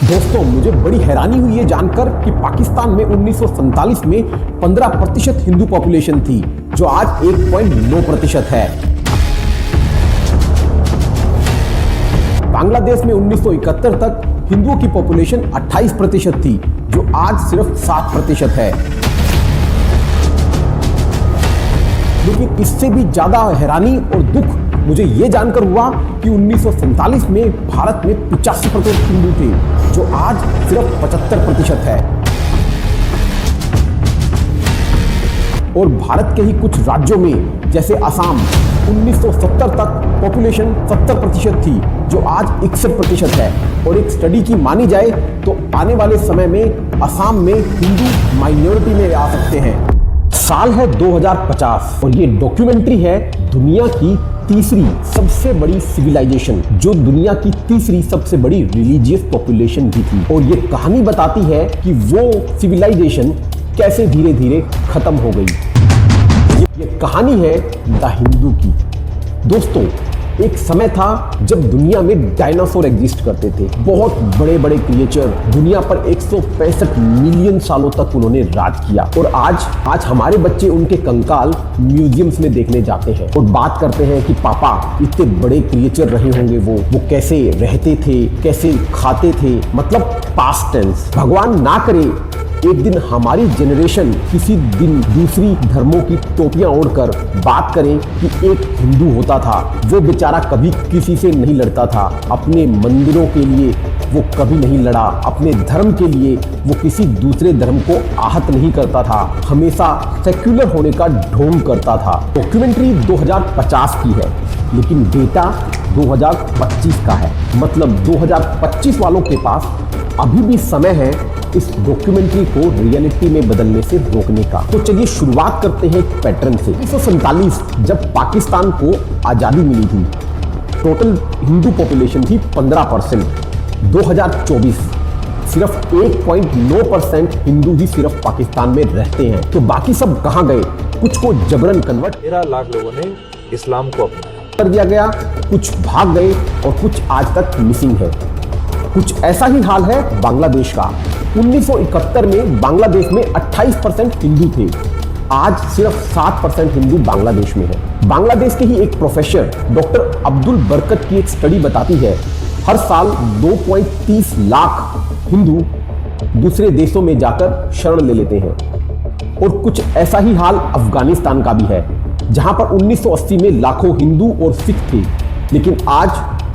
दोस्तों, मुझे बड़ी हैरानी हुई ये जानकर कि पाकिस्तान में 1947 में 15% हिंदू पॉपुलेशन थी, जो आज 1.9% है। बांग्लादेश में 1971 तक हिंदुओं की पॉपुलेशन 28% थी, जो आज सिर्फ 7% है। लेकिन इससे भी ज्यादा हैरानी और दुख मुझे ये जानकर हुआ कि 1947 में भारत में 85% हिंदू थे, जो आज सिर्फ 75% है। और भारत के ही कुछ राज्यों में जैसे असम 1970 तक पॉपुलेशन 70% थी, जो आज 61% है। और एक स्टडी की मानी जाए तो आने वाले समय में असम में हिंदू माइनॉरिटी में आ सकते हैं। साल है 2050 और ये डॉक्यूमेंट्री है दुनिया की तीसरी सबसे बड़ी सिविलाइजेशन, जो दुनिया की तीसरी सबसे बड़ी रिलीजियस पॉपुलेशन भी थी। और ये कहानी बताती है कि वो सिविलाइजेशन कैसे धीरे धीरे खत्म हो गई। ये कहानी है द हिंदू की। दोस्तों, एक समय था जब दुनिया में डायनासोर एग्जिस्ट करते थे, बहुत बड़े बड़े क्रिएचर। दुनिया पर 165 मिलियन सालों तक उन्होंने राज किया। और आज हमारे बच्चे उनके कंकाल म्यूजियम्स में देखने जाते हैं और बात करते हैं कि पापा, इतने बड़े क्रिएचर रहे होंगे वो कैसे रहते थे, कैसे खाते थे। मतलब पास्ट टेंस। भगवान ना करे एक दिन हमारी जनरेशन किसी दिन दूसरी धर्मों की टोपियां ओढ़कर बात करें कि एक हिंदू होता था, वो बेचारा कभी किसी से नहीं लड़ता था, अपने मंदिरों के लिए वो कभी नहीं लड़ा, अपने धर्म के लिए वो किसी दूसरे धर्म को आहत नहीं करता था, हमेशा सेक्युलर होने का ढोंग करता था। डॉक्यूमेंट्री 2050 की है, लेकिन डेटा 2025 का है। मतलब 2025 वालों के पास अभी भी समय है इस डॉक्यूमेंट्री को रियलिटी में बदलने से रोकने का। तो चलिए शुरुआत करते हैं एक पैटर्न से। 1947 जब पाकिस्तान को आज़ादी मिली थी, टोटल हिंदू पॉपुलेशन थी 15%। 2024 सिर्फ 1.9% हिंदू ही सिर्फ पाकिस्तान में रहते हैं। तो बाकी सब कहाँ गए? कुछ को जबरन कन्वर्ट 13 लाख लोगों ने इस्लाम को अपनाया कर दिया गया, कुछ भाग गए और कुछ आज तक मिसिंग है। कुछ ऐसा ही हाल है बांग्लादेश का। 1971 में बांग्लादेश में 28% हिंदू थे, आज सिर्फ 7% हिंदू बांग्लादेश में है। बांग्लादेश के ही एक प्रोफेसर डॉक्टर अब्दुल बरकत की एक स्टडी बताती है, हर साल 2.30 लाख हिंदू दूसरे देशों में जाकर शरण ले लेते हैं। और कुछ ऐसा ही हाल अफगानिस्तान का भी है, जहां पर 1980 में लाखों हिंदू और सिख थे, लेकिन आज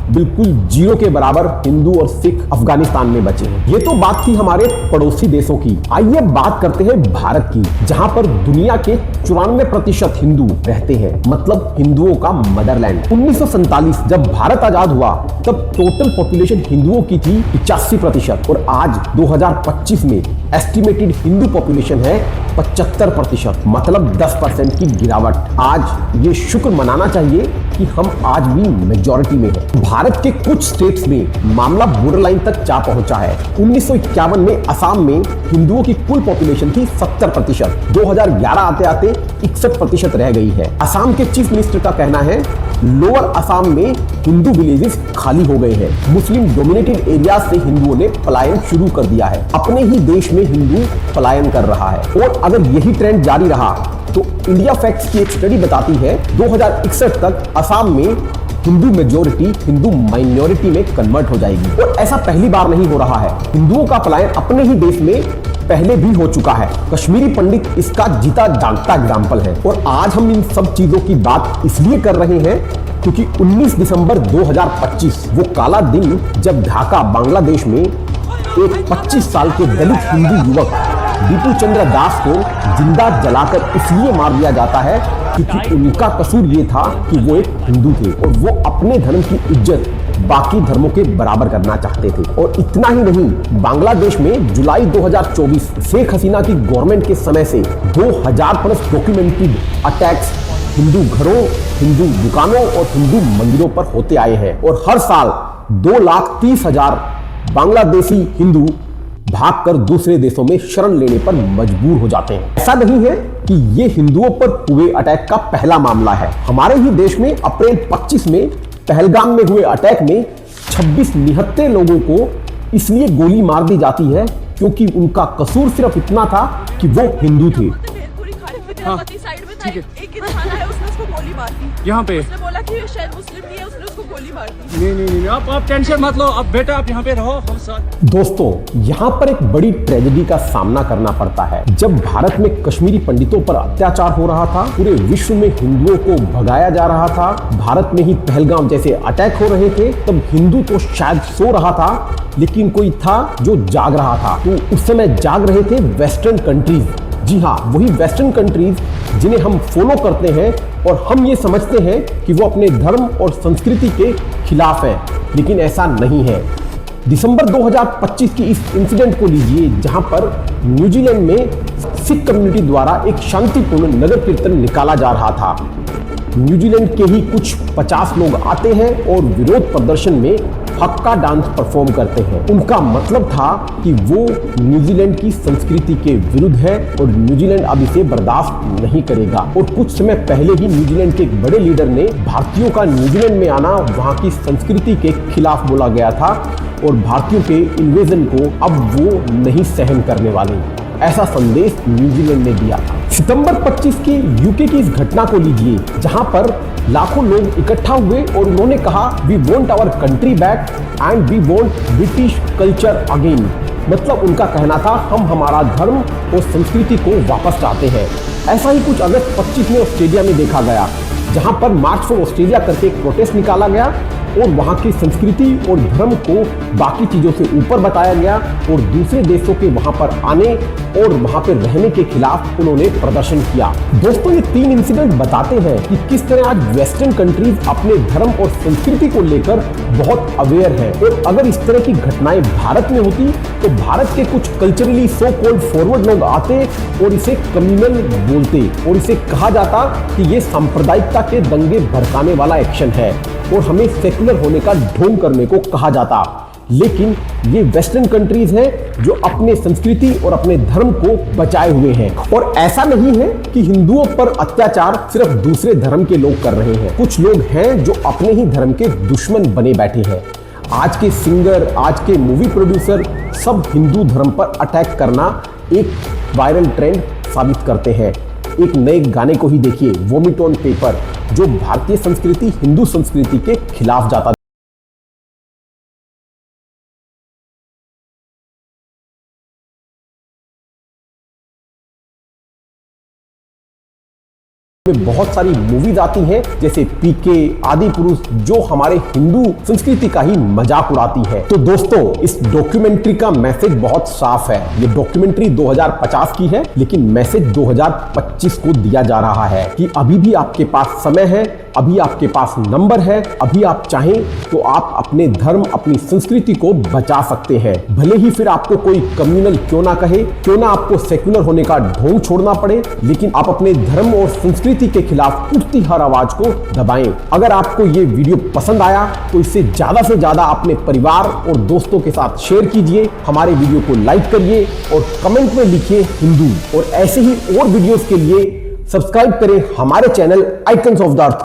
बिल्कुल जीरो के बराबर हिंदू और सिख अफगानिस्तान में बचे हैं। ये तो बात थी हमारे पड़ोसी देशों की। आइए बात करते हैं भारत की, जहां पर दुनिया के 94% हिंदू रहते हैं, मतलब हिंदुओं का मदरलैंड। 1947 जब भारत आजाद हुआ तब टोटल पॉपुलेशन हिंदुओं की थी 85% और आज 2025 में एस्टिमेटेड हिंदू पॉपुलेशन है 75%, मतलब 10% की गिरावट। आज ये शुक्र मनाना चाहिए कि हम आज भी मेजॉरिटी में हैं। भारत के कुछ स्टेट्स में मामला बॉर्डर लाइन तक जा पहुंचा है। 1951 में असम में हिंदुओं की कुल पॉपुलेशन थी 70%, 2011 आते आते 61% रह गई है। असम के चीफ मिनिस्टर का कहना है लोअर असम में हिंदू विलेजेस खाली हो गए हैं। मुस्लिम डोमिनेटेड एरिया से हिंदुओं ने पलायन शुरू कर दिया है। अपने ही देश में हिंदू पलायन कर रहा है। और अगर यही ट्रेंड जारी रहा तो इंडिया फैक्ट्स की एक स्टडी बताती है 2061 तक असम में हिंदू मेजॉरिटी हिंदू माइनॉरिटी में कन्वर्ट हो जाएगी। और ऐसा पहली बार नहीं हो रहा है। हिंदुओं का पलायन अपने ही देश में पहले भी हो चुका है। कश्मीरी पंडित इसका जीता जागता एग्जाम्पल है। और आज हम इन सब चीजों की बात इसलिए कर रहे हैं क्योंकि 19 दिसंबर 2025 वो काला दिन जब ढाका बांग्लादेश में एक 25 साल के दलित हिंदू युवक दीपू चंद्र दास को जिंदा जलाकर इसलिए मार दिया जाता है क्योंकि उनका कसूर ये था कि वो एक हिंदू थे और वो अपने धर्म की इज्जत बाकी धर्मों के बराबर करना चाहते थे। और इतना ही नहीं, बांग्लादेश में जुलाई 2024 शेख हसीना की गवर्नमेंट के समय से 2000 प्लस डॉक्यूमेंटेड अटैक्स हिंदू घरों, हिंदू दुकानों और हिंदू मंदिरों पर होते आए हैं। और हर साल 2,30,000 बांग्लादेशी हिंदू भागकर दूसरे देशों में शरण लेने पर मजबूर हो जाते हैं। ऐसा नहीं है कि ये हिंदुओं पर हुए अटैक का पहला मामला है। हमारे ही देश में अप्रैल 25 में पहलगाम में हुए अटैक में 26 निहत्थे लोगों को इसलिए गोली मार दी जाती है क्योंकि उनका कसूर सिर्फ इतना था कि वो हिंदू थे। हाँ, साइड में था, एक इंसान आया, उसने उसको गोली मार दी। यहाँ पे उसने बोला कि शायद मुस्लिम नहीं है, उसने उसको गोली मार दी। नहीं, आप टेंशन मत लो, अब बेटा आप यहाँ पे रहो, हम साथ। दोस्तों, यहाँ पर एक बड़ी ट्रेजेडी का सामना करना पड़ता है। जब भारत में कश्मीरी पंडितों पर अत्याचार हो रहा था, पूरे विश्व में हिंदुओं को भगाया जा रहा था, भारत में ही पहलगाम जैसे अटैक हो रहे थे, तब हिंदू तो शायद सो रहा था, लेकिन कोई था जो जाग रहा था। तो उस समय जाग रहे थे वेस्टर्न कंट्रीज। जी हाँ, वही वेस्टर्न कंट्रीज जिन्हें हम फॉलो करते हैं और हम ये समझते हैं कि वो अपने धर्म और संस्कृति के खिलाफ हैं, लेकिन ऐसा नहीं है। दिसंबर 2025 की इस इंसिडेंट को लीजिए, जहां पर न्यूजीलैंड में सिख कम्युनिटी द्वारा एक शांतिपूर्ण नगर कीर्तन निकाला जा रहा था। न्यूजीलैंड के ही कुछ 50 लोग आते हैं और विरोध प्रदर्शन में हक्का डांस परफॉर्म करते हैं। उनका मतलब था कि वो न्यूजीलैंड की संस्कृति के विरुद्ध है और न्यूजीलैंड अब इसे बर्दाश्त नहीं करेगा। और कुछ समय पहले ही न्यूजीलैंड के एक बड़े लीडर ने भारतीयों का न्यूजीलैंड में आना वहां की संस्कृति के खिलाफ बोला गया था और भारतीयों के इन्वेजन को अब वो नहीं सहन करने वाले, ऐसा संदेश न्यूजीलैंड ने दिया था। सितंबर 25 की यूके की इस घटना को लीजिए, जहां पर लाखों लोग इकट्ठा हुए और उन्होंने कहा we want our country back and we want British culture again. मतलब उनका कहना था हम हमारा धर्म और संस्कृति को वापस चाहते हैं। ऐसा ही कुछ अगस्त 25 में ऑस्ट्रेलिया में देखा गया, जहां पर मार्च फॉर ऑस्ट्रेलिया करके एक प्रोटेस्ट निकाला गया और वहां की संस्कृति और धर्म को बाकी चीजों से ऊपर बताया गया और दूसरे देशों के वहां पर आने और वहां पर रहने के खिलाफ उन्होंने प्रदर्शन किया। दोस्तों, ये 3 इंसिडेंट बताते हैं कि किस तरह आज वेस्टर्न कंट्रीज अपने धर्म और संस्कृति को लेकर बहुत अवेयर है। और अगर इस तरह की घटनाएं भारत में होती तो भारत के कुछ कल्चरली सो कॉल्ड फॉरवर्ड लोग आते और इसे कम्युनल बोलते और इसे कहा जाता कि ये सांप्रदायिकता के दंगे भड़काने वाला एक्शन है और हमें सेक्युलर होने का ढोंग करने को कहा जाता। लेकिन ये वेस्टर्न कंट्रीज हैं जो अपने संस्कृति और अपने धर्म को बचाए हुए हैं। और ऐसा नहीं है कि हिंदुओं पर अत्याचार सिर्फ दूसरे धर्म के लोग कर रहे हैं, कुछ लोग हैं जो अपने ही धर्म के दुश्मन बने बैठे हैं। आज के सिंगर, आज के मूवी प्रोड्यूसर सब हिंदू धर्म पर अटैक करना एक वायरल ट्रेंड साबित करते हैं। एक नए गाने को ही देखिए, वोमिट ऑन पेपर, जो भारतीय संस्कृति, हिंदू संस्कृति के खिलाफ जाता में बहुत सारी मूवीज आती हैं जैसे पीके, आदि पुरुष, जो हमारे हिंदू संस्कृति का ही मजाक उड़ाती है। तो दोस्तों, इस डॉक्यूमेंट्री का मैसेज बहुत साफ है। ये डॉक्यूमेंट्री 2050 की है, लेकिन मैसेज 2025 को दिया जा रहा है कि अभी भी आपके पास समय है, अभी आपके पास नंबर है, अभी आप चाहें तो आप अपने धर्म, अपनी संस्कृति को बचा सकते हैं। भले ही फिर आपको कोई कम्युनल क्यों ना कहे, क्यों ना आपको सेक्युलर होने का ढोंग छोड़ना पड़े, लेकिन आप अपने धर्म और संस्कृति के खिलाफ उठती हर आवाज को दबाएं। अगर आपको ये वीडियो पसंद आया तो इसे ज्यादा से ज्यादा अपने परिवार और दोस्तों के साथ शेयर कीजिए, हमारे वीडियो को लाइक करिए और कमेंट में लिखिए हिंदू। और ऐसे ही और वीडियोस के लिए सब्सक्राइब करें हमारे channel icons of the earth.